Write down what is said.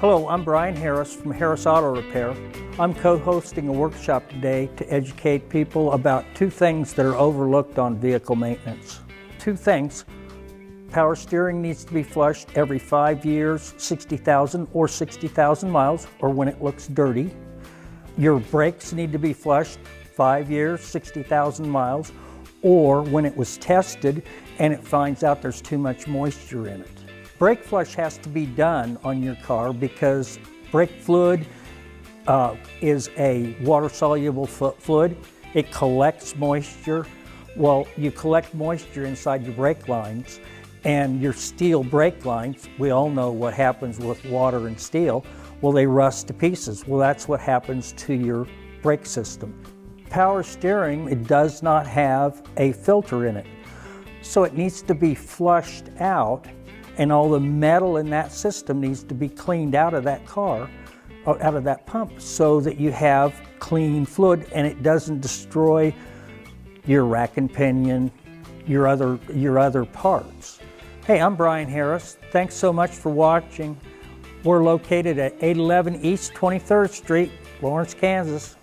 Hello, I'm Brian Harris from Harris Auto Repair. I'm co-hosting a workshop today to educate people about two things that are overlooked on vehicle maintenance. Two things. Power steering needs to be flushed every 5 years, 60,000 or 60,000 miles, or when it looks dirty. Your brakes need to be flushed 5 years, 60,000 miles, or when it was tested and it finds out there's too much moisture in it. Brake flush has to be done on your car because brake fluid is a water-soluble fluid. It collects moisture. Well, you collect moisture inside your brake lines, and your steel brake lines, we all know what happens with water and steel. Well, they rust to pieces. Well, that's what happens to your brake system. Power steering, it does not have a filter in it. So it needs to be flushed out, and all the metal in that system needs to be cleaned out of that car, or out of that pump, so that you have clean fluid and it doesn't destroy your rack and pinion, your other parts. Hey, I'm Brian Harris. Thanks so much for watching. We're located at 811 East 23rd Street, Lawrence, Kansas.